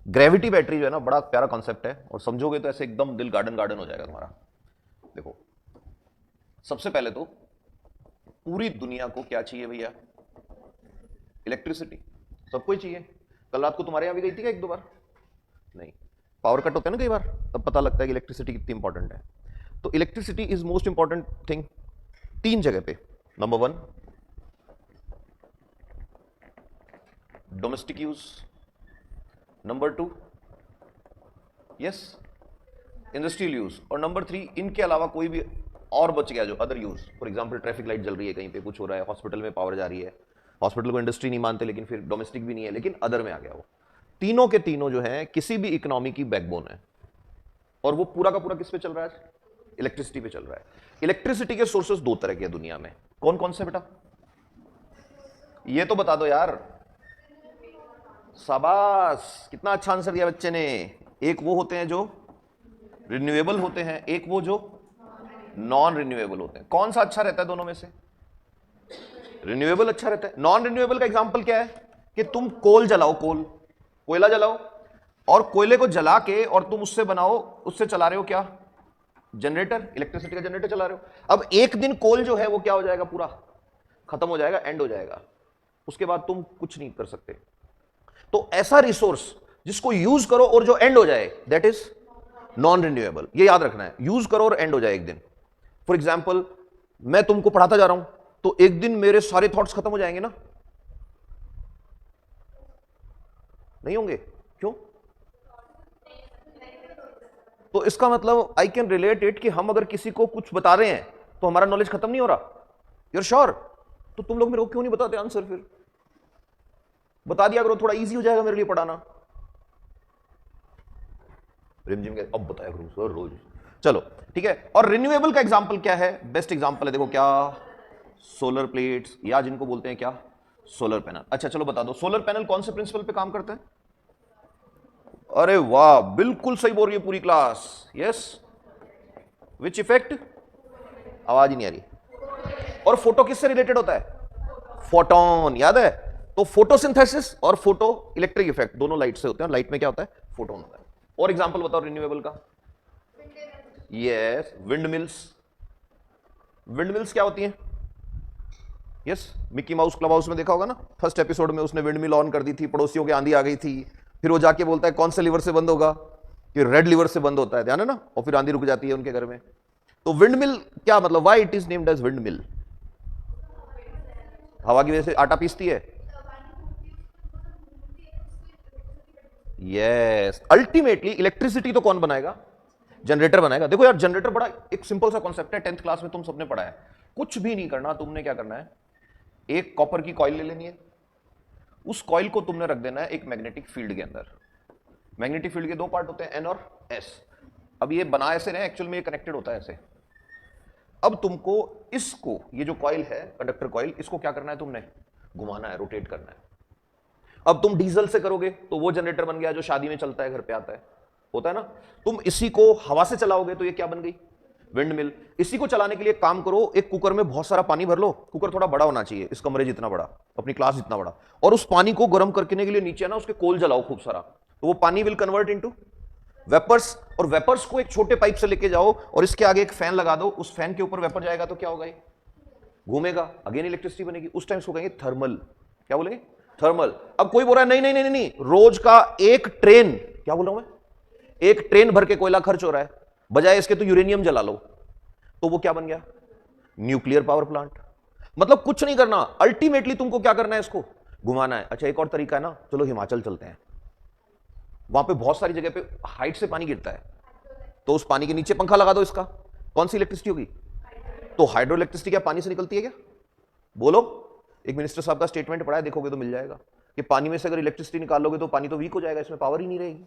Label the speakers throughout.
Speaker 1: Gravity battery जो है ना, बड़ा प्यारा कॉन्सेप्ट है, और समझोगे तो ऐसे एकदम दिल गार्डन गार्डन हो जाएगा तुम्हारा। देखो, सबसे पहले तो पूरी दुनिया को क्या चाहिए भैया? इलेक्ट्रिसिटी। सबको ही चाहिए। कल रात को तुम्हारे यहां भी गई थी क्या एक दो बार? नहीं। पावर कट होता है ना कई बार, तब पता लगता है कि इलेक्ट्रिसिटी कितनी इंपॉर्टेंट है। तो electricity is most important thing तीन जगह पे। Number one, domestic use. Number two, yes, industrial use. और नंबर थ्री, इनके अलावा कोई भी और बच गया जो other use. For example traffic light जल रही है, कहीं पे कुछ हो रहा है, हॉस्पिटल में पावर जा रही है। हॉस्पिटल को इंडस्ट्री नहीं मानते, लेकिन फिर डोमेस्टिक भी नहीं है, लेकिन अदर में आ गया वो। तीनों के तीनों जो है किसी भी इकोनॉमी की बैकबोन है, और वो पूरा का पूरा किस पे चल रहा है? इलेक्ट्रिसिटी पे चल रहा है। इलेक्ट्रिसिटी के सोर्सेस दो तरह के हैं दुनिया में। कौन कौन से बेटा? ये तो बता दो यार। शाबाश, कितना अच्छा आंसर दिया बच्चे ने। एक वो होते हैं जो रिन्यूएबल होते हैं, एक वो जो नॉन रिन्यूएबल होते हैं। कौन सा अच्छा रहता है दोनों में से? रिन्यूएबल अच्छा रहता है। नॉन रिन्यूएबल का एग्जांपल क्या है? कि तुम कोल जलाओ, कोयला जलाओ, और कोयले को जला के और तुम उससे बनाओ, उससे चला रहे हो क्या? जनरेटर, इलेक्ट्रिसिटी का जनरेटर चला रहे हो। अब एक दिन कोल जो है वो क्या हो जाएगा? पूरा खत्म हो जाएगा, एंड हो जाएगा। उसके बाद तुम कुछ नहीं कर सकते। तो ऐसा रिसोर्स जिसको यूज करो और जो एंड हो जाए, दैट इज नॉन रिन्यूएबल। ये याद रखना है, यूज करो और एंड हो जाए एक दिन। फॉर एग्जाम्पल, मैं तुमको पढ़ाता जा रहा हूं, तो एक दिन मेरे सारे थॉट्स खत्म हो जाएंगे ना? नहीं होंगे? क्यों? तो इसका मतलब आई कैन रिलेट इट कि हम अगर किसी को कुछ बता रहे हैं तो हमारा नॉलेज खत्म नहीं हो रहा। You're sure? तो तुम लोग मेरे को क्यों नहीं बताते आंसर? फिर बता दिया करो, थोड़ा इजी हो जाएगा मेरे लिए पढ़ाना। रिमझिम के अब बताया करो सर रोज। चलो ठीक है। और रिन्यूएबल का एग्जांपल क्या है? बेस्ट एग्जांपल है, देखो क्या, सोलर प्लेट्स, या जिनको बोलते हैं क्या, सोलर पैनल। अच्छा चलो बता दो, सोलर पैनल कौन से प्रिंसिपल पे काम करता है? अरे वाह, बिल्कुल सही बोल रही है पूरी क्लास। यस, विच इफेक्ट? आवाज ही नहीं आ रही। और फोटो किससे रिलेटेड होता है? फोटोन, याद है? तो फोटोसिंथेसिस और फोटो इलेक्ट्रिक इफेक्ट दोनों लाइट से होते हैं। लाइट में क्या होता है? फोटोन होता है। और एग्जांपल बताओ रिन्यूएबल का। Yes, wind mills. Wind mills क्या होती हैं? Yes, Mickey mouse club house में देखा होगा ना, फर्स्ट एपिसोड में उसने विंड मिल ऑन कर दी थी, पड़ोसियों के आंधी आ गई थी, फिर वो जाके बोलता है कौन से लीवर से बंद होगा? कि रेड लीवर से बंद होता है, ध्यान है ना? और फिर आंधी रुक जाती है उनके घर में। तो विंड मिल क्या मतलब, why it is named as windmill? हवा की वजह से आटा पीसती है। यस, अल्टीमेटली इलेक्ट्रिसिटी तो कौन बनाएगा? जनरेटर बनाएगा। देखो यार, जनरेटर बड़ा एक सिंपल सा कॉन्सेप्ट है, 10th क्लास में तुम सबने पढ़ा है। कुछ भी नहीं करना तुमने, क्या करना है, एक कॉपर की कॉइल ले लेनी है, उस कॉइल को तुमने रख देना है एक मैग्नेटिक फील्ड के अंदर। मैग्नेटिक फील्ड के दो पार्ट होते हैं, एन और एस। अब ये बना ऐसे रहे, एक्चुअल में ये कनेक्टेड होता है ऐसे। अब तुमको इसको, ये जो कॉइल है, कंडक्टर कॉइल, इसको क्या करना है, तुमने घुमाना है, रोटेट करना है। अब तुम डीजल से करोगे तो वो जनरेटर बन गया जो शादी में चलता है, घर पे आता है, होता है ना। तुम इसी को हवा से चलाओगे तो ये क्या बन गई? Wind mill. इसी को चलाने के लिए काम करो, एक कुकर में बहुत सारा पानी भर लो। कुकर थोड़ा बड़ा होना चाहिए, इस कमरे जितना बड़ा, अपनी क्लास जितना बड़ा। और उस पानी को गर्म करने के लिए नीचे ना उसके कोल जलाओ खूब सारा, तो वो पानी विल कन्वर्ट इनटू वेपर्स। और वेपर्स को एक छोटे पाइप से लेके जाओ और इसके आगे एक फैन लगा दो, उस फैन के ऊपर वेपर जाएगा तो क्या होगा? ये घूमेगा, अगेन इलेक्ट्रिसिटी बनेगी। उस टाइम इसको कहेंगे थर्मल। क्या बोलेंगे? थर्मल। अब कोई बोल रहा है नहीं नहीं नहीं नहीं, रोज का एक ट्रेन, क्या बोल रहा हूं मैं, एक ट्रेन भर के कोयला खर्च हो रहा है, बजाय इसके तो यूरेनियम जला लो। तो वो क्या बन गया? Nuclear power plant. मतलब कुछ नहीं करना, अल्टीमेटली तुमको क्या करना है, इसको घुमाना है। अच्छा एक और तरीका है ना, चलो हिमाचल चलते हैं, वहां पे बहुत सारी जगह पे हाइट से पानी गिरता है, तो उस पानी के नीचे पंखा लगा दो, इसका कौन सी इलेक्ट्रिसिटी होगी? तो हाइड्रो इलेक्ट्रिसिटी क्या पानी से निकलती है क्या? बोलो, एक मिनिस्टर साहब का स्टेटमेंट पढ़ा है, देखोगे तो मिल जाएगा कि पानी में से अगर इलेक्ट्रिसिटी निकालोगे तो पानी तो वीक हो जाएगा, इसमें पावर ही नहीं रहेगी।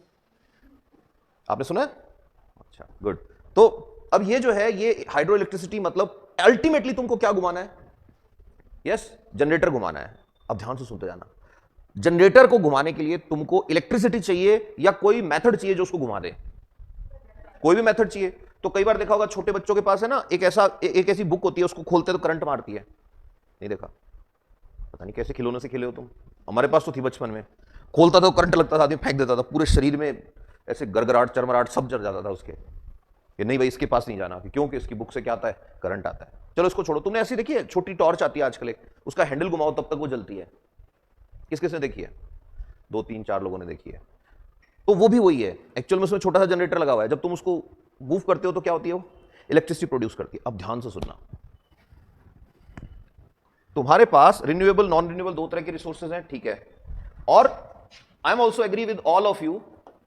Speaker 1: आपने सुना है? अच्छा गुड। तो अब ये जो है, ये हाइड्रो इलेक्ट्रिसिटी मतलब अल्टीमेटली तुमको क्या घुमाना है? यस, जनरेटर घुमाना है। अब ध्यान से सुनते जाना, जनरेटर को घुमाने के लिए तुमको इलेक्ट्रिसिटी चाहिए या कोई मेथड चाहिए जो उसको घुमा दे? कोई भी मेथड चाहिए। तो कई बार देखा होगा छोटे बच्चों के पास है ना, एक ऐसी बुक होती है, उसको खोलते तो करंट मारती है, नहीं देखा? पता नहीं कैसे खिलौने से खेले हो तुम, हमारे पास तो थी बचपन में। खोलता था तो करंट लगता था, आदमी फेंक देता था, पूरे शरीर में ऐसे गरगराहट चरमराहट सब जल जाता था उसके, कि नहीं भाई इसके पास नहीं जाना, क्योंकि इसकी बुक से क्या आता है, करंट आता है। चलो इसको छोड़ो, तुमने ऐसी देखी है छोटी टॉर्च आती है आजकल एक, उसका हैंडल घुमाओ तब तक वो जलती है, किस किसने देखी है? 2 3 4 लोगों ने देखी है। तो वो भी वही है एक्चुअल में, उसमें छोटा सा जनरेटर लगा हुआ है, जब तुम उसको मूव करते हो तो क्या होती है, वो इलेक्ट्रिसिटी प्रोड्यूस करती है। अब ध्यान से सुनना, तुम्हारे पास रिन्यूएबल नॉन रिन्यूएबल दो तरह के रिसोर्सेज हैं, ठीक है, और I am also agree with all of you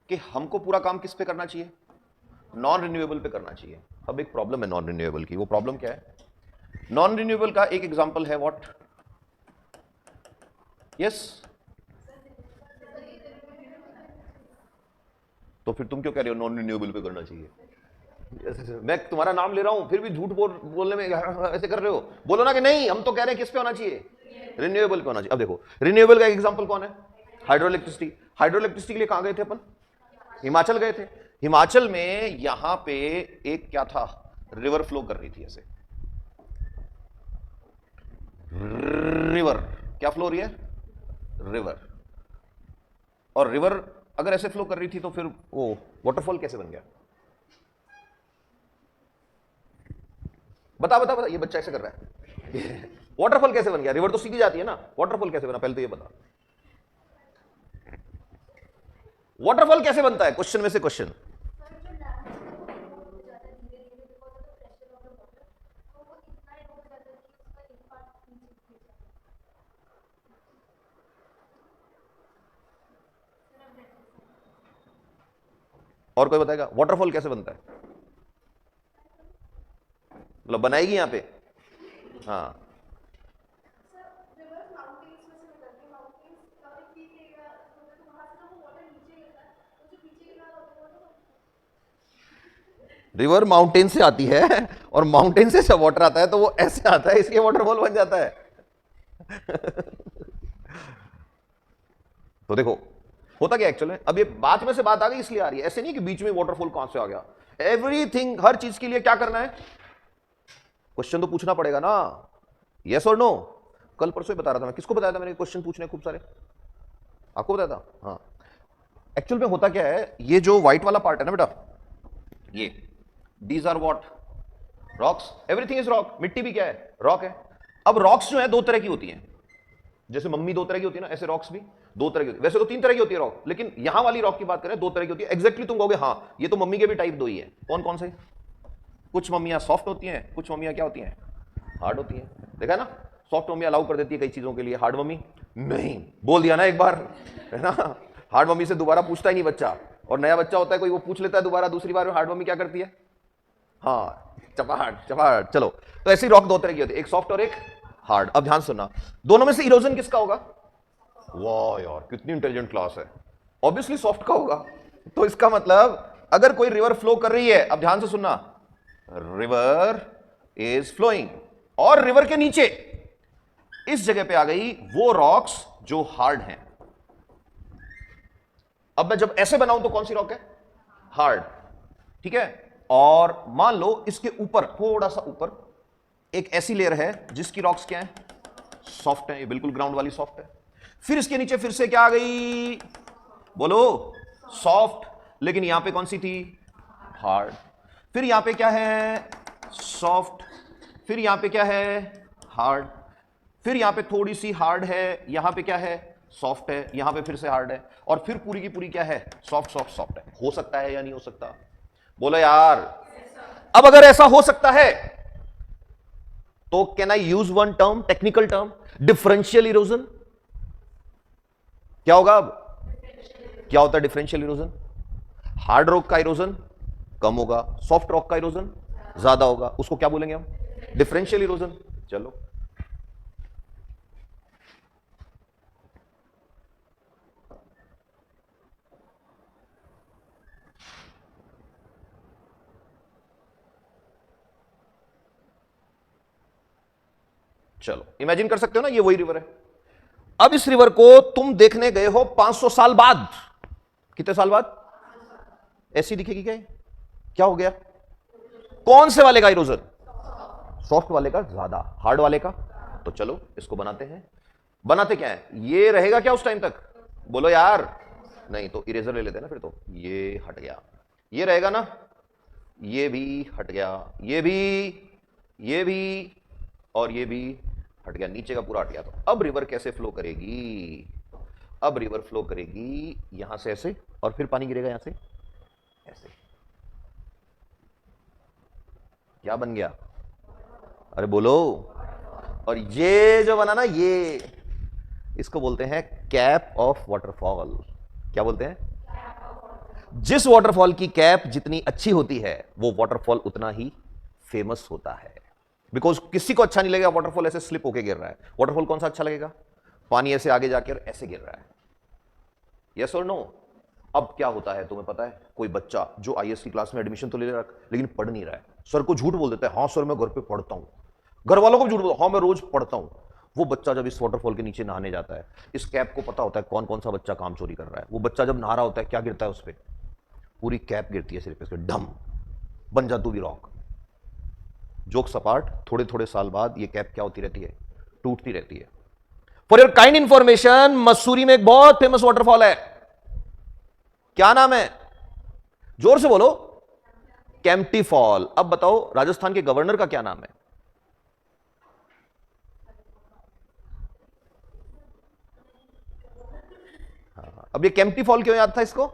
Speaker 1: कि हमको पूरा काम किस पे करना चाहिए, नॉन रिन्यूएबल पे करना चाहिए। अब एक प्रॉब्लम है नॉन रिन्यूएबल की, वो प्रॉब्लम क्या है? नॉन रिन्यूएबल का एक एग्जांपल है व्हाट, यस, तो फिर तुम क्यों कह रहे हो नॉन रिन्यूएबल पे करना चाहिए? मैं तुम्हारा नाम ले रहा हूं फिर भी झूठ बोलने में ऐसे कर रहे हो, बोलो ना कि नहीं हम तो कह रहे हैं किस पे होना चाहिए, रिन्यूएबल पे होना चाहिए। अब देखो रिन्यूएबल का एग्जांपल कौन है, हाइड्रो इलेक्ट्रिसिटी। हाइड्रो इलेक्ट्रिसिटी के लिए कहां गए थे अपन, हिमाचल गए थे। हिमाचल में यहां पे एक क्या था, रिवर फ्लो कर रही थी ऐसे, रिवर क्या फ्लो हो रही है, रिवर, और रिवर अगर ऐसे फ्लो कर रही थी तो फिर वो वाटरफॉल कैसे बन गया? बता बता बता, ये बच्चा ऐसे कर रहा है वाटरफॉल कैसे बन गया? रिवर तो सीधी जाती है ना, वाटरफॉल कैसे बना, पहले तो ये बता, वाटरफॉल कैसे बनता है, क्वेश्चन में से क्वेश्चन। और कोई बताएगा वाटरफॉल कैसे बनता है? मतलब बनाएगी यहां पे, हाँ, रिवर माउंटेन से आती है और माउंटेन से जब वाटर आता है तो वो ऐसे आता है, इसलिए वाटरफॉल बन जाता है तो देखो होता क्या एक्चुअल में, अब ये बात में से बात आ गई इसलिए आ रही है, ऐसे नहीं कि बीच में वाटरफॉल कहां से आ गया। एवरीथिंग, हर चीज के लिए क्या करना है, क्वेश्चन तो पूछना पड़ेगा ना, यस और नो। कल परसों ही बता रहा था मैं, किसको बताया था मैंने क्वेश्चन पूछने खूब सारे, आपको बताया था? हाँ, एक्चुअल में होता क्या है, ये जो व्हाइट वाला पार्ट है ना बेटा, ये these are what, rocks, everything is rock, मिट्टी भी क्या है, रॉक है। अब रॉक्स जो है दो तरह की होती हैं, जैसे मम्मी दो तरह की होती है ना, ऐसे रॉक्स भी दो तरह की होती है, वैसे तो 3 तरह की होती है रॉक, लेकिन यहां वाली रॉक की बात करें 2 तरह की होती है। एग्जैक्टली तुम कहोगे हाँ ये तो मम्मी के भी टाइप 2 ही है, कौन कौन से? कुछ मम्मियां सॉफ्ट होती हैं, कुछ मम्मियां क्या होती हैं, हार्ड होती हैं। देखा ना, सॉफ्ट मम्मी अलाउ कर देती है कई चीजों के लिए, हार्ड मम्मी नहीं, बोल दिया ना एक बार, है ना, हार्ड मम्मी से दोबारा पूछता ही नहीं बच्चा, और नया बच्चा होता है कोई, वो पूछ लेता है दोबारा, दूसरी बार में हार्ड मम्मी क्या करती है, हाँ चपाहट चपाहट। चलो, तो ऐसी रॉक 2 तरह की होती है, एक सॉफ्ट और एक हार्ड। अब ध्यान सुनना, दोनों में से इरोजन किसका होगा? वाह यार कितनी इंटेलिजेंट क्लास है, ऑब्वियसली सॉफ्ट का होगा। तो इसका मतलब अगर कोई रिवर फ्लो कर रही है, अब ध्यान से सुनना, रिवर इज फ्लोइंग, और रिवर के नीचे इस जगह पे आ गई वो रॉक्स जो हार्ड हैं। अब मैं जब ऐसे बनाऊं तो कौन सी रॉक है, हार्ड, ठीक है। और मान लो इसके ऊपर, थोड़ा सा ऊपर एक ऐसी लेयर है जिसकी रॉक्स क्या है, सॉफ्ट है, ये बिल्कुल ग्राउंड वाली सॉफ्ट है। फिर इसके नीचे फिर से क्या आ गई, बोलो, सॉफ्ट, लेकिन यहां पे कौन सी थी, हार्ड। फिर यहां पे क्या है, सॉफ्ट, फिर यहां पे क्या है, हार्ड, फिर यहां पे थोड़ी सी हार्ड है, यहां पे क्या है, सॉफ्ट है, यहां पे फिर से हार्ड है, और फिर पूरी की पूरी क्या है, सॉफ्ट सॉफ्ट सॉफ्ट है। हो सकता है या नहीं हो सकता, बोलो यार। अब अगर ऐसा हो सकता है तो can I use one term, technical term, differential erosion. क्या होगा अब, क्या होता है डिफरेंशियल इरोजन? हार्ड रॉक का इरोजन कम होगा, सॉफ्ट रॉक का इरोजन ज्यादा होगा, उसको क्या बोलेंगे हम, डिफरेंशियल इरोजन। चलो, चलो इमेजिन कर सकते हो ना, ये वही रिवर है। अब इस रिवर को तुम देखने गए हो 500 साल बाद, कितने साल बाद, ऐसी दिखेगी क्या, क्या हो गया, कौन से वाले का इरोजन, सॉफ्ट वाले का ज्यादा, हार्ड वाले का। तो चलो इसको बनाते हैं। बनाते क्या है, ये रहेगा क्या उस टाइम तक, बोलो यार। नहीं तो इरेजर ले लेते हैं ना फिर, तो ये हट गया, ये रहेगा ना, ये भी हट गया, ये भी और ये भी हट गया, नीचे का पूरा हट गया। तो अब रिवर कैसे फ्लो करेगी? अब रिवर फ्लो करेगी यहां से ऐसे, और फिर पानी गिरेगा यहां से ऐसे। क्या बन गया? अरे बोलो। और ये जो बना ना, ये इसको बोलते हैं कैप ऑफ वाटरफॉल। क्या बोलते हैं? जिस वाटरफॉल की कैप जितनी अच्छी होती है वो वाटरफॉल उतना ही फेमस होता है। बिकॉज किसी को अच्छा नहीं लगेगा वाटरफॉल ऐसे स्लिप होके गिर रहा है। वाटरफॉल कौन सा अच्छा लगेगा? पानी ऐसे आगे जाके और ऐसे गिर रहा है। यस और नो? अब क्या होता है तुम्हें पता है? कोई बच्चा जो आईएएस की क्लास में एडमिशन तो ले रहा है लेकिन पढ़ नहीं रहा है, सर को झूठ बोल देता है, हाँ सर मैं घर पे पढ़ता हूं, घर वालों को भी झूठ बोलता, हाँ मैं रोज पढ़ता हूं। वो बच्चा जब इस वाटरफॉल के नीचे नहाने जाता है, इस कैप को पता होता है कौन कौन सा बच्चा काम चोरी कर रहा है। वो बच्चा जब नहा रहा होता है, क्या गिरता है उस पर? पूरी कैप गिरती है सिर्फ इसके, डम, बन जा तू भी रॉक। जोक सपाट, थोड़े थोड़े साल बाद ये कैप क्या होती रहती है? टूटती रहती है। For your kind information, Mussoorie में एक बहुत फेमस वाटरफॉल है। क्या नाम है? जोर से बोलो। केम्प्टी फॉल। अब बताओ राजस्थान के गवर्नर का क्या नाम है? हाँ, अब ये केम्प्टी फॉल क्यों याद था इसको?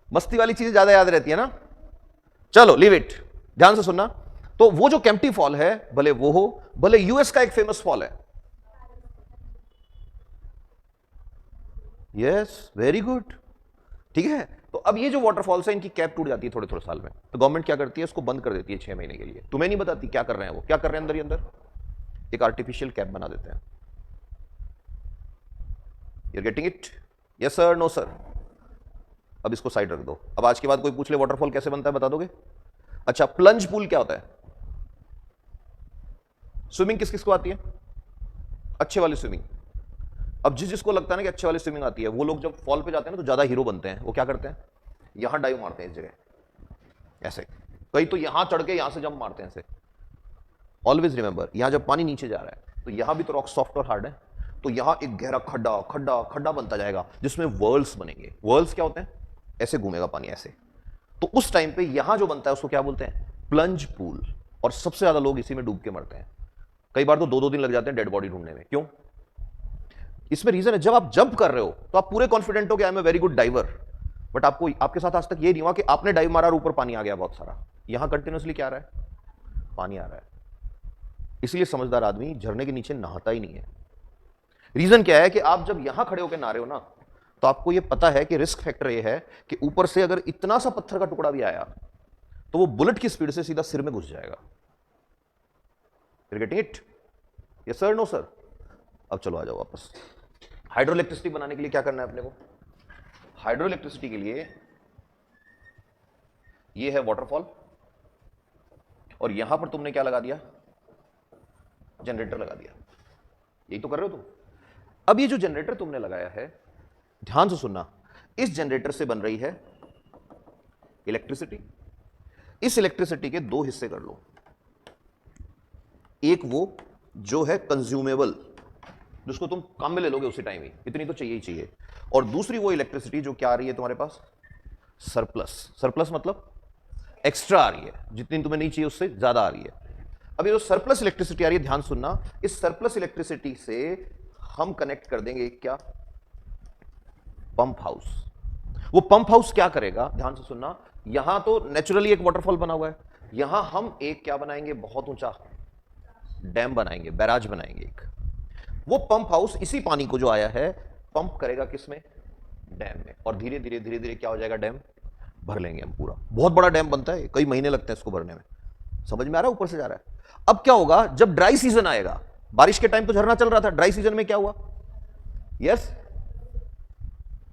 Speaker 1: मस्ती वाली चीजें ज्यादा याद रहती है ना। चलो लीव इट, ध्यान से सुनना। तो वो जो केम्प्टी फॉल है, भले वो हो, भले यूएस का एक फेमस फॉल है। यस, वेरी गुड, ठीक है। तो अब ये जो वाटरफॉल्स है इनकी कैप टूट जाती है थोड़े थोड़े साल में, तो गवर्नमेंट क्या करती है? इसको बंद कर देती है 6 महीने के लिए। तुम्हें नहीं बताती क्या कर रहे हैं वो, क्या कर रहे हैं अंदर ही अंदर? एक आर्टिफिशियल कैप बना देते हैं। You getting it? Yes sir, no sir? अब इसको साइड रख दो। अब आज के बाद कोई पूछ ले वाटरफॉल कैसे बनता है, बता दोगे? अच्छा, प्लंज पूल क्या होता है? स्विमिंग किस किस को आती है? अच्छे वाली स्विमिंग। अब जिसको लगता है ना कि अच्छे वाली स्विमिंग आती है, वो लोग जब फॉल पे जाते हैं ना तो ज्यादा हीरो बनते हैं। वो क्या करते हैं? यहां डाइव मारते हैं इस जगह ऐसे, कई तो यहां चढ़ के यहां से जंप मारते हैं ऐसे। ऑलवेज रिमेंबर, यहां जब पानी नीचे जा रहा है तो यहां भी तो रॉक सॉफ्ट और हार्ड है, तो यहां एक गहरा खड्डा खड्डा खड्डा बनता जाएगा जिसमें वर्ल्स बनेंगे। वर्ल्स क्या होते हैं? ऐसे घूमेगा पानी ऐसे। तो उस टाइम पे यहां जो बनता है उसको क्या बोलते हैं? Plunge pool. और सबसे ज्यादा लोग इसी में डूब के मरते हैं। कई बार तो 2-2 दिन लग जाते हैं डेड बॉडी ढूंढने में। क्यों? इसमें रीजन है, जब आप जंप कर रहे हो तो आप पूरे कॉन्फिडेंट हो कि I am a very good diver, but आपको, आपके साथ आज तक ये नहीं हुआ कि आपने डाइव मारा और ऊपर पानी आ गया बहुत सारा। यहां कंटिन्यूसली क्या आ रहा है? पानी आ रहा है। इसलिए समझदार आदमी झरने के नीचे नहाता ही नहीं है। रीजन क्या है कि आप जब यहां खड़े होकर नहा रहे हो ना, तो आपको यह पता है कि रिस्क फैक्टर यह है कि ऊपर से अगर इतना सा पत्थर का टुकड़ा भी आया तो वो बुलेट की स्पीड से सीधा सिर में घुस जाएगा। Getting it? Yes sir, no sir? अब चलो आ जाओ वापस। हाइड्रो इलेक्ट्रिसिटी बनाने के लिए क्या करना है अपने को? हाइड्रो इलेक्ट्रिसिटी के लिए ये है वाटरफॉल, और यहां पर तुमने क्या लगा दिया? जनरेटर लगा दिया। यही तो कर रहे हो तुम। अब ये जो जनरेटर तुमने लगाया है, ध्यान से सुनना, इस जनरेटर से बन रही है इलेक्ट्रिसिटी। इस इलेक्ट्रिसिटी के दो हिस्से कर लो। एक वो जो है कंज्यूमेबल, जिसको तुम काम में ले लोगे उसी टाइम ही, इतनी तो चाहिए ही चाहिए। और दूसरी वो इलेक्ट्रिसिटी जो क्या आ रही है तुम्हारे पास? सरप्लस। सरप्लस मतलब एक्स्ट्रा आ रही है, जितनी तुम्हें नहीं चाहिए उससे ज्यादा आ रही है। अब ये जो सरप्लस इलेक्ट्रिसिटी आ रही है, ध्यान सुनना, इस सरप्लस इलेक्ट्रिसिटी से हम कनेक्ट कर देंगे एक क्या? Pump house. वो पंप हाउस क्या करेगा? ध्यान से सुनना, यहां तो नेचुरली एक वाटरफॉल बना हुआ है, यहां हम एक क्या बनाएंगे? बहुत ऊंचा डैम बनाएंगे, बैराज बनाएंगे एक। वो पंप हाउस इसी पानी को जो आया है पंप करेगा किसमें? डैम में। और धीरे धीरे धीरे धीरे क्या हो जाएगा? डैम भर लेंगे हम पूरा। बहुत बड़ा डैम बनता है, कई महीने लगते हैं इसको भरने में। समझ में आ रहा है? ऊपर से जा रहा है। अब क्या होगा जब ड्राई सीजन आएगा? बारिश के टाइम तो झरना चल रहा था, ड्राई सीजन में क्या हुआ? Yes,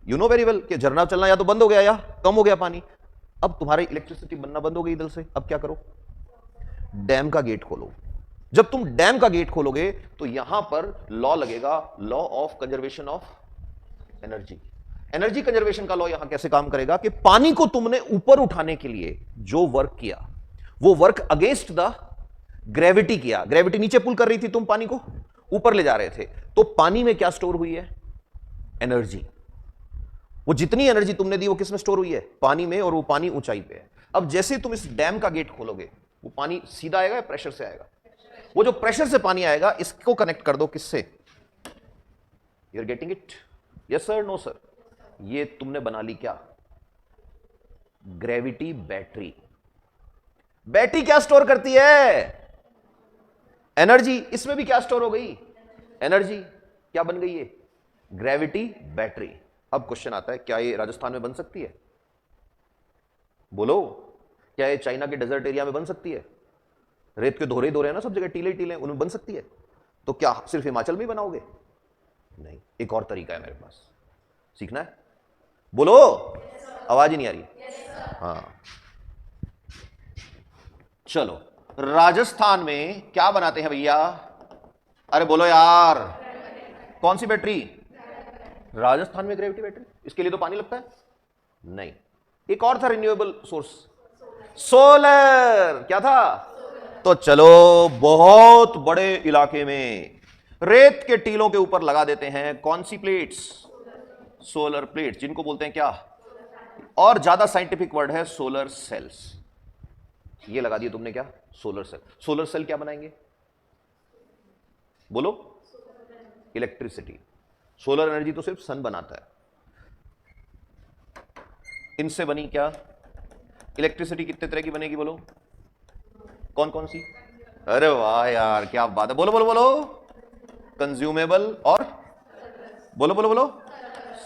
Speaker 1: you know very well कि झरना चलना या तो बंद हो गया या कम हो गया पानी। अब तुम्हारी इलेक्ट्रिसिटी बनना बंद हो गई इधर से। अब क्या करो? डैम का गेट खोलो। जब तुम डैम का गेट खोलोगे तो यहां पर लॉ लगेगा, law of conservation of energy. Energy conservation का लॉ यहां कैसे काम करेगा कि पानी को तुमने ऊपर उठाने के लिए जो वर्क किया, वो वर्क अगेंस्ट द ग्रेविटी किया। ग्रेविटी नीचे पुल कर रही थी, तुम पानी को ऊपर ले जा रहे थे, तो पानी में क्या स्टोर हुई है? एनर्जी। वो जितनी एनर्जी तुमने दी वो किस में स्टोर हुई है? पानी में, और वो पानी ऊंचाई पे है। अब जैसे तुम इस डैम का गेट खोलोगे, वो पानी सीधा आएगा या प्रेशर से आएगा? वो जो प्रेशर से पानी आएगा, इसको कनेक्ट कर दो किससे? You are getting it? Yes sir, no sir? ये तुमने बना ली क्या? Gravity battery. बैटरी क्या स्टोर करती है? एनर्जी। इसमें भी क्या स्टोर हो गई? एनर्जी। क्या बन गई ये? Gravity battery. अब क्वेश्चन आता है, क्या ये राजस्थान में बन सकती है? बोलो, क्या ये चाइना के डेजर्ट एरिया में बन सकती है? रेत के दोहरे दोहरे हैं ना सब जगह, टीले टीले, उनमें बन सकती है? तो क्या सिर्फ हिमाचल में ही बनाओगे? नहीं, एक और तरीका है मेरे पास, सीखना है? बोलो, आवाज ही नहीं आ रही। हाँ, चलो, राजस्थान में क्या बनाते हैं भैया? अरे बोलो यार, कौन सी बैटरी? राजस्थान में ग्रेविटी बैटरी। इसके लिए तो पानी लगता है? नहीं, एक और था रिन्यूएबल सोर्स, सोलर। क्या था? तो चलो, बहुत बड़े इलाके में रेत के टीलों के ऊपर लगा देते हैं कौन सी प्लेट्स? सोलर प्लेट्स, जिनको बोलते हैं क्या? और ज्यादा साइंटिफिक वर्ड है सोलर सेल्स। ये लगा दिए तुमने, क्या? Solar cell. सोलर सेल क्या बनाएंगे? बोलो, इलेक्ट्रिसिटी। सोलर एनर्जी तो सिर्फ सन बनाता है, इनसे बनी क्या इलेक्ट्रिसिटी? कितने तरह की बनेगी बोलो? कौन कौन सी? अरे वाह यार, क्या बात है! बोलो बोलो बोलो। कंज्यूमेबल और बोलो बोलो बोलो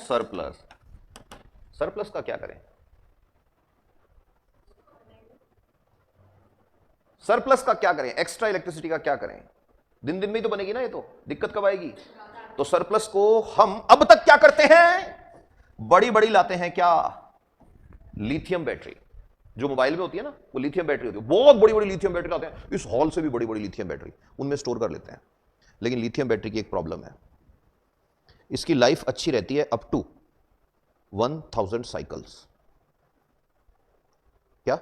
Speaker 1: सरप्लस। सरप्लस का क्या करें? सरप्लस का क्या करें? एक्स्ट्रा इलेक्ट्रिसिटी का क्या करें? दिन दिन में ही तो बनेगी ना, ये तो दिक्कत कब आएगी? तो सरप्लस को हम अब तक क्या करते हैं? बड़ी बड़ी लाते हैं, क्या? Lithium battery. जो मोबाइल में होती है ना, वो लिथियम बैटरी होती है। बहुत बड़ी बड़ी लिथियम बैटरी लाते हैं, इस हॉल से भी बड़ी बड़ी लिथियम बैटरी, उनमें स्टोर कर लेते हैं। लेकिन लिथियम बैटरी की एक प्रॉब्लम है, इसकी लाइफ अच्छी रहती है अप टू 1000 साइकिल्स। क्या?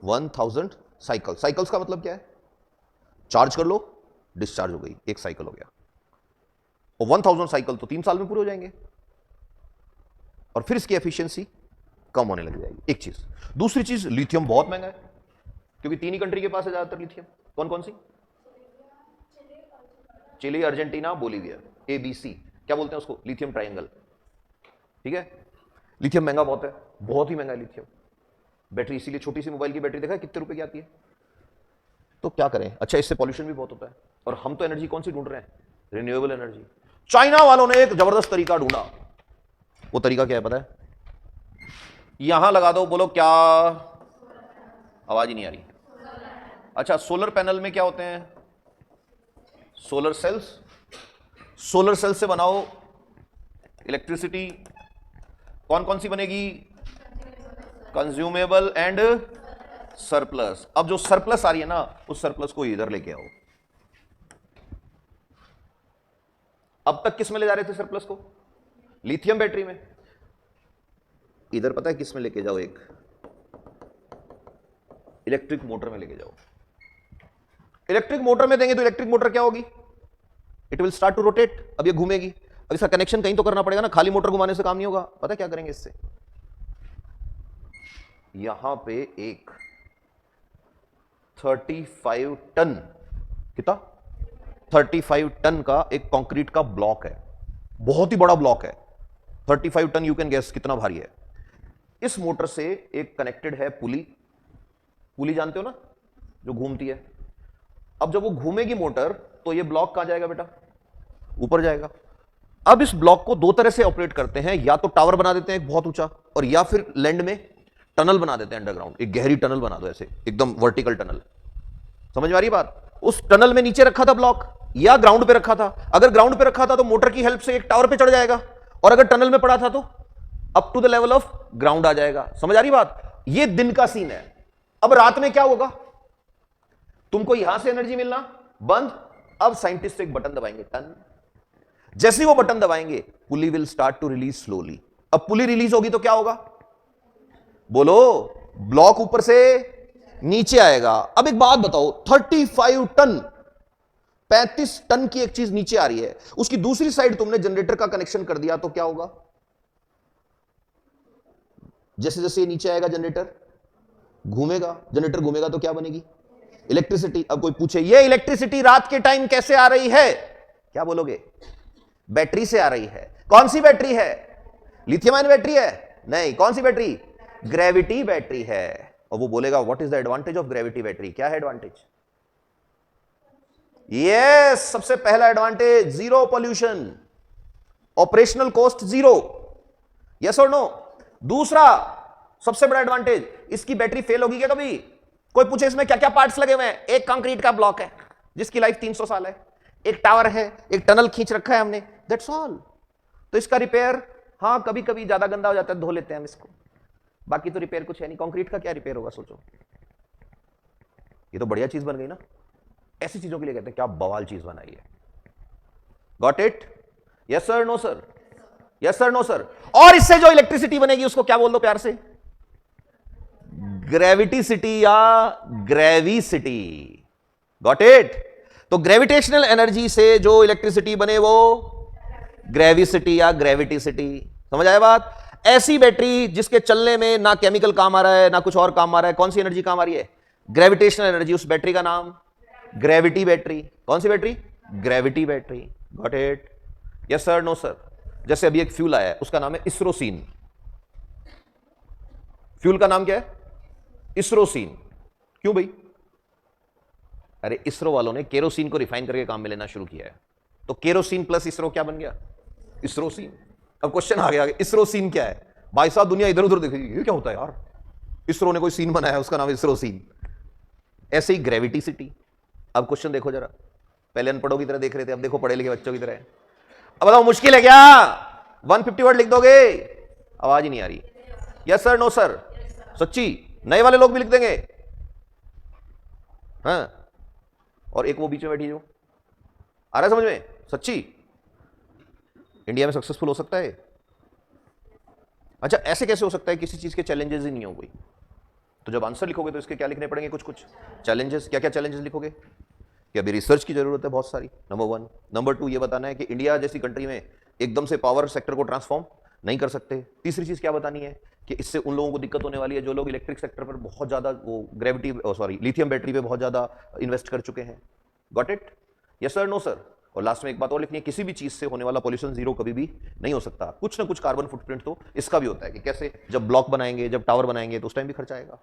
Speaker 1: 1000 साइकिल। साइकिल्स का मतलब क्या है? चार्ज कर लो, डिस्चार्ज हो गई, एक साइकिल हो गया। और 1000 साइकिल तो 3 साल में पूरे हो जाएंगे, और फिर इसकी एफिशिएंसी कम होने लग जाएगी। एक चीज। दूसरी चीज, लिथियम बहुत महंगा है, क्योंकि 3 ही कंट्री के पास है ज्यादातर लिथियम। कौन कौन सी? Chile, Argentina, Bolivia, ABC। क्या बोलते हैं उसको? Lithium triangle. ठीक है, लिथियम महंगा बहुत है, बहुत ही महंगा है लिथियम। बैटरी, इसीलिए छोटी सी मोबाइल की बैटरी देखा है कितने रुपए की आती है? तो क्या करें? अच्छा, इससे पॉल्यूशन भी बहुत होता है, और हम तो एनर्जी कौन सी ढूंढ रहे हैं? Renewable energy. चाइना वालों ने एक जबरदस्त तरीका ढूंढा। वो तरीका क्या है पता है? यहां लगा दो। बोलो क्या? आवाज ही नहीं आ रही। अच्छा, सोलर पैनल में क्या होते हैं? Solar cells. सोलर सेल से बनाओ इलेक्ट्रिसिटी। कौन कौन सी बनेगी? Consumable and surplus. अब जो सरप्लस आ रही है ना, उस सरप्लस को इधर लेके आओ। अब तक किस में ले जा रहे थे सरप्लस को? लिथियम बैटरी में। इधर पता है किस में लेके जाओ? एक इलेक्ट्रिक मोटर में लेके जाओ। इलेक्ट्रिक मोटर में देंगे तो इलेक्ट्रिक मोटर क्या होगी? It will start to rotate. अब ये घूमेगी। अब इसका कनेक्शन कहीं तो करना पड़ेगा ना, खाली मोटर घुमाने से काम नहीं होगा। पता है क्या करेंगे इससे? यहां पे एक 35 टन, कितना? 35 टन का एक कंक्रीट का ब्लॉक है, बहुत ही बड़ा ब्लॉक है। 35 टन, यू कैन गेस कितना भारी है। इस मोटर से एक कनेक्टेड है पुली। पुली जानते हो ना, जो घूमती है। अब जब वो घूमेगी मोटर, तो ये ब्लॉक कहां जाएगा बेटा? ऊपर जाएगा। अब इस ब्लॉक को 2 तरह से ऑपरेट करते हैं, या तो टावर बना देते हैं एक बहुत ऊंचा, और या फिर लैंड में टनल बना देते हैं अंडरग्राउंड। एक गहरी टनल बना दो, ऐसे एकदम वर्टिकल टनल। समझ में आ रही बात? उस टनल में नीचे रखा था ब्लॉक, या ग्राउंड पे रखा था। अगर ग्राउंड पे रखा था तो मोटर की हेल्प से एक टावर पे चढ़ जाएगा, और अगर टनल में पड़ा था तो up to the level of ground आ जाएगा। समझ आ रही बात? ये दिन का सीन है। अब रात में क्या होगा? तुमको यहां से एनर्जी मिलना बंद। अब साइंटिस्ट एक बटन दबाएंगे, टन। जैसे ही वो बटन दबाएंगे, pulley will start to release slowly. अब पुली रिलीज होगी तो क्या होगा? बोलो, ब्लॉक ऊपर से नीचे आएगा। अब एक बात बताओ, 35 टन 35 टन की एक चीज नीचे आ रही है, उसकी दूसरी साइड तुमने जनरेटर का कनेक्शन कर दिया, तो क्या होगा? जैसे जैसे ये नीचे आएगा जनरेटर घूमेगा, जनरेटर घूमेगा तो क्या बनेगी? इलेक्ट्रिसिटी। अब कोई पूछे ये इलेक्ट्रिसिटी रात के टाइम कैसे आ रही है, क्या बोलोगे? बैटरी से आ रही है। कौन सी बैटरी है? लिथियम आयन बैटरी है? नहीं। कौन सी बैटरी? ग्रेविटी बैटरी है। और वो बोलेगा what is the advantage of gravity battery? क्या है एडवांटेज? यस, सबसे पहला advantage zero pollution, operational cost zero. Yes और नो? दूसरा सबसे बड़ा एडवांटेज, इसकी बैटरी फेल होगी क्या कभी? कोई पूछे इसमें क्या क्या पार्ट्स लगे हुए हैं? एक कंक्रीट का ब्लॉक है जिसकी लाइफ 300 साल है, एक टावर है, एक टनल खींच रखा है हमने, दैट्स ऑल। तो इसका रिपेयर, हाँ कभी कभी ज्यादा गंदा हो जाता है, धो लेते हैं हम इसको, बाकी तो रिपेयर कुछ है नहीं। कंक्रीट का क्या रिपेयर होगा सोचो? ये तो बढ़िया चीज बन गई ना। ऐसी चीजों के लिए कहते हैं क्या बवाल चीज बनाई है। Got it? Yes sir, no sir? Yes sir, no sir? और इससे जो इलेक्ट्रिसिटी बनेगी उसको क्या बोल दो प्यार से? ग्रेविटी सिटी या ग्रेविसिटी। Got it? तो ग्रेविटेशनल एनर्जी से जो इलेक्ट्रिसिटी बने वो ग्रेविसिटी या ग्रेविटी सिटी। समझ आया बात? ऐसी बैटरी जिसके चलने में ना केमिकल काम आ रहा है ना कुछ और काम आ रहा है, कौन सी एनर्जी काम आ रही है? Gravitational energy. उस बैटरी का नाम ग्रेविटी बैटरी। कौन सी battery? Gravity battery. Got it? Yes sir, no sir? जैसे अभी एक फ्यूल आया है, उसका नाम है इसरोसीन। फ्यूल का नाम क्या है? इसरोसीन। क्यों भाई? अरे इसरो वालों ने केरोसिन को रिफाइन करके काम में लेना शुरू किया है, तो केरोसिन प्लस इसरो क्या बन गया? इसरोसीन। अब क्वेश्चन आ गया इसरोसीन क्या है? भाई साहब दुनिया इधर उधर देखेगी, ये क्या होता है यार? इसरो ने कोई सीन बनाया, उसका नाम इसरोसीन। ऐसे ही ग्रेविटी सिटी। अब क्वेश्चन देखो जरा, पहले अनपढ़ों की तरह देख रहे थे, अब देखो पढ़े लिखे बच्चों की तरह। अब बताओ मुश्किल है क्या? 150 वर्ड लिख दोगे? आवाज ही नहीं आ रही। Yes sir, no sir? सच्ची? नए वाले लोग भी लिख देंगे? हाँ। और एक वो बीच में बैठी जो, आ रहा है समझ में? सच्ची? इंडिया में सक्सेसफुल हो सकता है? अच्छा, ऐसे कैसे हो सकता है किसी चीज के चैलेंजेस ही नहीं हो कोई? तो जब आंसर लिखोगे तो इसके क्या लिखने पड़ेंगे? कुछ कुछ चैलेंजेस। क्या क्या चैलेंजेस लिखोगे? कि अभी रिसर्च की जरूरत है बहुत सारी, नंबर 1। नंबर 2 ये बताना है कि इंडिया जैसी कंट्री में एकदम से पावर सेक्टर को ट्रांसफॉर्म नहीं कर सकते। तीसरी चीज क्या बतानी है? कि इससे उन लोगों को दिक्कत होने वाली है जो लोग इलेक्ट्रिक सेक्टर पर बहुत ज्यादा वो लिथियम बैटरी पे बहुत ज्यादा इन्वेस्ट कर चुके हैं। Got it? Yes sir, no sir? और लास्ट में एक बात और लिखनी है, किसी भी चीज से होने वाला पॉल्यूशन जीरो कभी भी नहीं हो सकता। कुछ ना कुछ कार्बन फुटप्रिंट तो इसका भी होता है कि कैसे जब ब्लॉक बनाएंगे, जब टावर बनाएंगे तो उस टाइम भी खर्चा आएगा।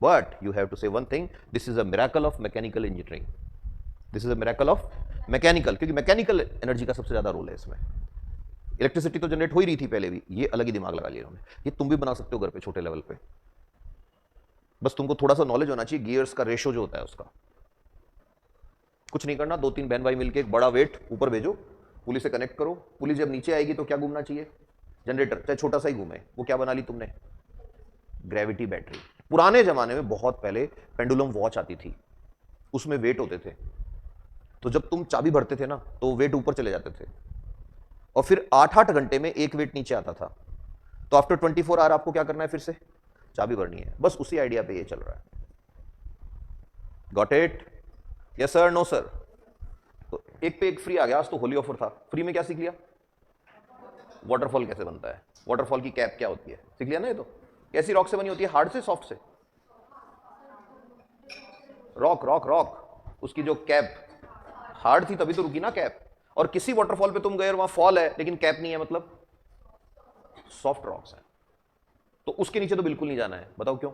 Speaker 1: बट यू हैव टू से one thing, this is a miracle of mechanical engineering. This is a miracle of mechanical, क्योंकि मैकेनिकल एनर्जी का सबसे ज्यादा रोल है इसमें। इलेक्ट्रिसिटी तो जनरेट हो ही रही थी पहले भी, ये अलग ही दिमाग लगा लिया उन्होंने। ये तुम भी बना सकते हो घर पे छोटे लेवल पे, बस तुमको थोड़ा सा नॉलेज होना चाहिए गियर्स का रेशो जो होता है उसका। कुछ नहीं करना, 2-3 बहन भाई मिलकर एक बड़ा वेट ऊपर भेजो, पुली से कनेक्ट करो। पुली जब नीचे आएगी तो क्या घूमना चाहिए? जनरेटर, चाहे छोटा सा ही घूमे। वो क्या बना ली तुमने? Gravity battery. पुराने जमाने में बहुत पहले पेंडुलम वॉच आती थी, उसमें वेट होते थे, तो जब तुम चाबी भरते थे ना तो वेट ऊपर चले जाते थे, और फिर 8-8 घंटे में एक वेट नीचे आता था। तो आफ्टर 24 आवर आपको क्या करना है? फिर से चाबी भरनी है। बस उसी आइडिया पे ये चल रहा है। Got it? Yes sir, no sir? तो एक पे एक फ्री आ गया। आज तो होली ऑफर था, फ्री में क्या सीख लिया? वाटरफॉल कैसे बनता है, वाटरफॉल की कैप क्या होती है, सीख लिया ना। ये तो कैसी रॉक से बनी होती है? हार्ड से, सॉफ्ट से? Rock rock rock. उसकी जो कैप हार्ड थी तभी तो रुकी ना कैप। और किसी वाटरफॉल पे तुम गए और वहां फॉल है लेकिन कैप नहीं है, मतलब सॉफ्ट रॉक्स है, तो उसके नीचे तो बिल्कुल नहीं जाना है। बताओ क्यों?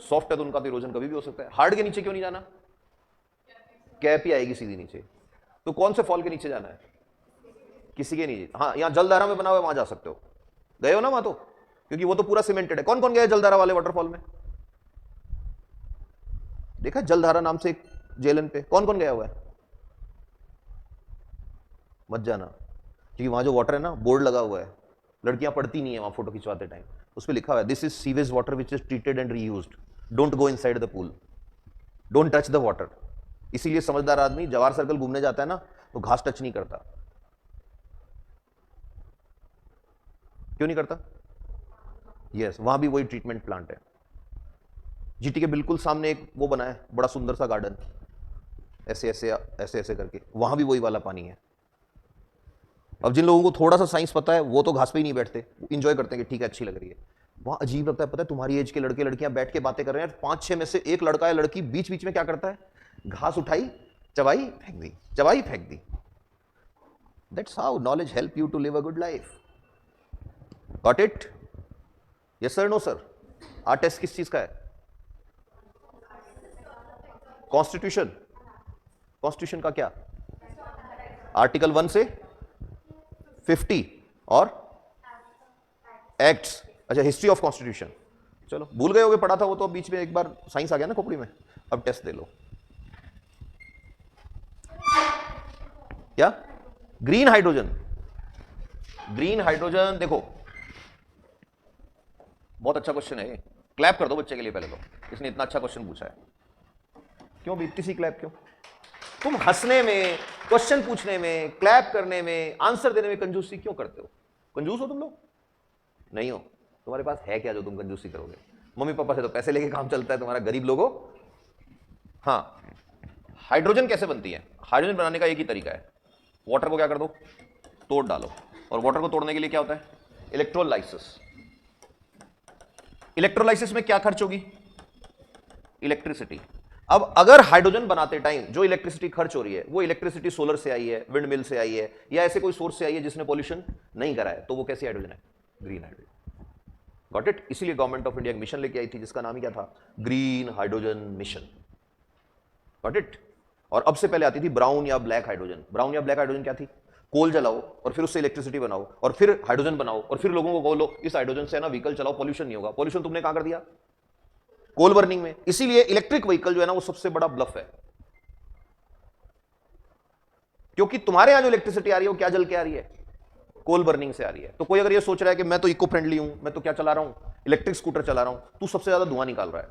Speaker 1: सॉफ्ट है तो उनका तो इरोजन कभी भी हो सकता है। हार्ड के नीचे क्यों नहीं जाना? कैप ही आएगी सीधी नीचे। तो कौन से फॉल के नीचे जाना है? किसी के नीचे। हाँ, यहां जलधारा में बना हुआ, वहां जा सकते हो। गए हो ना वहां तो, क्योंकि वो तो पूरा सीमेंटेड है। कौन कौन गया है जलधारा वाले वाटरफॉल में? देखा जलधारा नाम से एक जेलन पे, कौन कौन गया हुआ है? मत जाना, क्योंकि वहां जो वाटर है ना, बोर्ड लगा हुआ है, लड़कियां पढ़ती नहीं है वहां फोटो खिंचवाते टाइम, उस पर लिखा हुआ है this is sewage water which is treated and reused, don't go inside the pool, don't touch the water. इसीलिए समझदार आदमी जवाहर सर्कल घूमने जाता है ना तो घास टच नहीं करता। क्यों नहीं करता? यस, वहां भी वही ट्रीटमेंट प्लांट है। जीटी के बिल्कुल सामने एक वो बना है बड़ा सुंदर सा गार्डन, ऐसे ऐसे ऐसे ऐसे करके, वहां भी वही वाला पानी है। अब जिन लोगों को थोड़ा सा साइंस पता है वो तो घास पे ही नहीं बैठते, इंजॉय करते हैं कि ठीक है अच्छी लग रही है। वहां अजीब लगता है, पता है तुम्हारी एज के लड़के लड़कियां बैठ के बातें कर रहे हैं, 5-6 में से एक लड़का या लड़की बीच बीच में क्या करता है, घास उठाई, चबाई फेंक दी, चबाई फेंक दी। That's how knowledge help you to live a good life. Got it? Yes sir, no sir? आर टेस्ट किस चीज का है? कॉन्स्टिट्यूशन। कॉन्स्टिट्यूशन का क्या? आर्टिकल 1 से 50 और एक्ट्स। अच्छा, हिस्ट्री ऑफ कॉन्स्टिट्यूशन, चलो भूल गए होगे, पढ़ा था वो तो, बीच में एक बार साइंस आ गया ना खोपड़ी में। अब टेस्ट दे लो। क्या? Green hydrogen. ग्रीन हाइड्रोजन देखो, बहुत अच्छा क्वेश्चन है। क्लैप कर दो बच्चे के लिए पहले तो, इसने इतना अच्छा क्वेश्चन पूछा है। क्यों बीतती सी क्लैप क्यों? तुम हंसने में, क्वेश्चन पूछने में, क्लैप करने में, आंसर देने में कंजूसी क्यों करते हो? कंजूस हो तुम लोग? नहीं हो। तुम्हारे पास है क्या जो तुम कंजूसी करोगे? मम्मी पापा से तो पैसे लेके काम चलता है तुम्हारा, गरीब लोगों। हाँ, हाइड्रोजन कैसे बनती है? हाइड्रोजन बनाने का एक ही तरीका है, वाटर को क्या कर दो, तोड़ डालो। और वाटर को तोड़ने के लिए क्या होता है? इलेक्ट्रोलाइसिस। इलेक्ट्रोलाइसिस में क्या खर्च होगी? इलेक्ट्रिसिटी। अब अगर हाइड्रोजन बनाते टाइम जो इलेक्ट्रिसिटी खर्च हो रही है वो इलेक्ट्रिसिटी सोलर से आई है, विंड मिल से आई है, या ऐसे कोई सोर्स से आई है जिसने पॉल्यूशन नहीं करा है, तो वो कैसी हाइड्रोजन है? Green hydrogen. Got it? इसीलिए गवर्नमेंट ऑफ इंडिया एक मिशन लेके आई थी जिसका नाम ही क्या था? Green hydrogen mission. Got it? और अब से पहले आती थी ब्राउन या ब्लैक हाइड्रोजन। ब्राउन या ब्लैक हाइड्रोजन क्या थी? कोल जलाओ और फिर उससे इलेक्ट्रिसिटी बनाओ और फिर हाइड्रोजन बनाओ और फिर लोगों को बोलो इस हाइड्रोजन से ना व्हीकल चलाओ, पॉल्यूशन नहीं होगा। पॉल्यूशन तुमने कहां कर दिया? कोल बर्निंग में। इसीलिए इलेक्ट्रिक व्हीकल जो है ना वो सबसे बड़ा ब्लफ है, क्योंकि तुम्हारे यहां जो इलेक्ट्रिसिटी आ रही है वो क्या जल के आ रही है? कोल बर्निंग से आ रही है। तो कोई अगर ये सोच रहा है कि मैं तो इको फ्रेंडली हूं, मैं तो क्या चला रहा हूं, इलेक्ट्रिक स्कूटर चला रहा हूं, तू सबसे ज्यादा धुआं निकाल रहा है,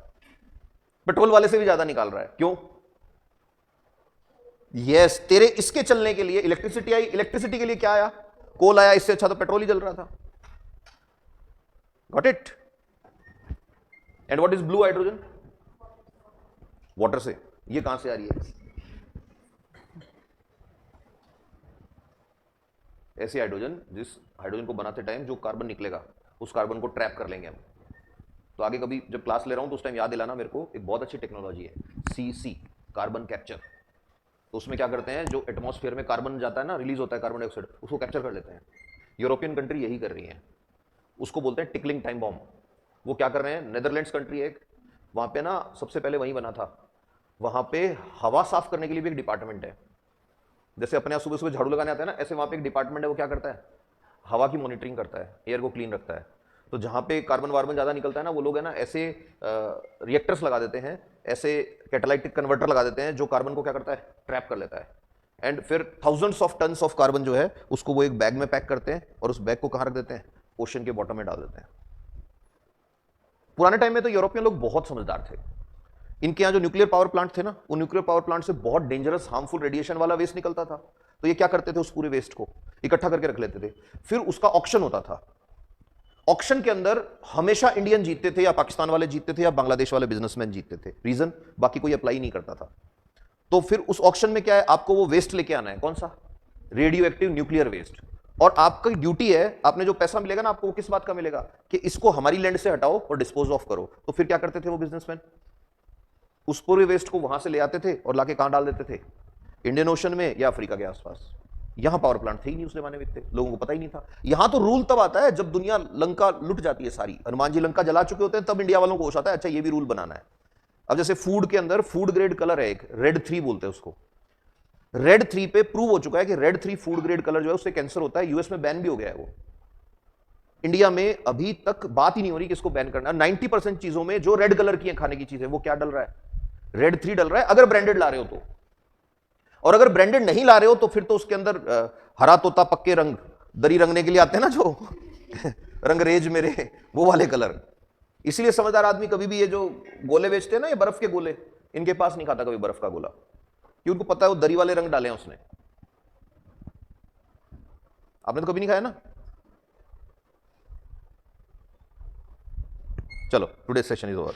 Speaker 1: पेट्रोल वाले से भी ज्यादा निकाल रहा है। क्यों? यस, तेरे इसके चलने के लिए इलेक्ट्रिसिटी आई। इलेक्ट्रिसिटी के लिए क्या आया? कोल आया। इससे अच्छा तो पेट्रोल ही जल रहा था। Got it? And what is blue hydrogen? Water से। ये कहां से आ रही है? ऐसी हाइड्रोजन जिस हाइड्रोजन को बनाते टाइम जो कार्बन निकलेगा उस कार्बन को ट्रैप कर लेंगे हम। तो आगे कभी जब क्लास ले रहा हूं तो उस टाइम याद दिलाना मेरे को, एक बहुत अच्छी टेक्नोलॉजी है सीसी, कार्बन कैप्चर। तो उसमें क्या करते हैं, जो एटमॉस्फेयर में कार्बन जाता है ना, रिलीज होता है कार्बन डाइऑक्साइड, उसको कैप्चर कर लेते हैं। यूरोपियन कंट्री यही कर रही है, उसको बोलते हैं टिकलिंग टाइम बॉम्ब। वो क्या कर रहे हैं, नेदरलैंड्स कंट्री है एक, वहां पे ना सबसे पहले वहीं बना था। वहां पे हवा साफ करने के लिए भी एक डिपार्टमेंट है। जैसे अपने यहाँ सुबह सुबह झाड़ू लगाने आते हैं ना, ऐसे वहां पे एक डिपार्टमेंट है, वो क्या करता है? हवा की मॉनिटरिंग करता है, एयर को क्लीन रखता है। तो जहां पे कार्बन वार्बन ज्यादा निकलता है ना, वो लोग है ना ऐसे रिएक्टर्स लगा देते हैं, ऐसे कैटालाइटिक कन्वर्टर लगा देते हैं जो कार्बन को क्या करता है? ट्रैप कर लेता है। एंड फिर thousands of tons of carbon जो है उसको वो एक बैग में पैक करते हैं और उस बैग को कहां रख देते हैं? ओशन के बॉटम में डाल देते हैं। पुराने टाइम में तो यूरोपियन लोग बहुत समझदार थे। इनके यहाँ जो न्यूक्लियर पावर प्लांट थे ना, वो न्यूक्लियर पावर प्लांट से बहुत डेंजरस हार्मफुल रेडिएशन वाला वेस्ट निकलता था। तो ये क्या करते थे, उस पूरे वेस्ट को इकट्ठा करके रख लेते थे, फिर उसका ऑक्शन होता था। ऑक्शन के अंदर हमेशा इंडियन जीतते थे, या पाकिस्तान वाले जीतते थे, या बांग्लादेश वाले बिजनेसमैन जीतते थे। रीजन, बाकी कोई अप्लाई नहीं करता था। तो फिर उस ऑक्शन में क्या है, आपको वो वेस्ट लेके आना है। कौन सा? Radioactive nuclear waste. और आपकी ड्यूटी है, आपने जो पैसा मिलेगा ना आपको, वो किस बात का मिलेगा? कि इसको हमारी लैंड से हटाओ और डिस्पोज ऑफ करो। तो फिर क्या करते थे वो बिजनेसमैन? उस पूरे वेस्ट को वहां से ले आते थे और लाके कहां डाल देते थे? इंडियन ओशन में या अफ्रीका के आसपास। यहां पावर प्लांट थे ही नहीं उस जमाने में, इतने लोगों को पता ही नहीं था। यहां तो रूल तब आता है जब दुनिया लंका लुट जाती है सारी, हनुमान जी लंका जला चुके होते हैं, तब इंडिया वालों को होश आता है अच्छा ये भी रूल बनाना है। अब जैसे फूड के अंदर फूड ग्रेड कलर है एक, रेड 3 बोलते हैं उसको। रेड 3 पे प्रूव हो चुका है कि रेड 3 फूड ग्रेड कलर जो है उससे कैंसर होता है। यूएस में बैन भी हो गया है वो। इंडिया में अभी तक बात ही नहीं हो रही कि इसको बैन करना। 90% चीजों में जो रेड कलर की है खाने की चीजें, वो क्या डल रहा है? रेड 3 डल रहा है, अगर ब्रांडेड ला रहे हो तो। और अगर ब्रांडेड नहीं ला रहे हो तो फिर तो उसके अंदर हरा तोता पक्के रंग, दरी रंगने के लिए आते हैं ना जो रंगरेज मेरे, वो वाले कलर। इसलिए समझदार आदमी कभी भी ये जो गोले बेचते हैं ना, ये बर्फ के गोले, इनके पास नहीं खाता कभी बर्फ का गोला, क्योंकि उनको पता है वो दरी वाले रंग डाले हैं उसने। आपने तो कभी नहीं खाया ना। चलो, टुडे सेशन इज ओवर।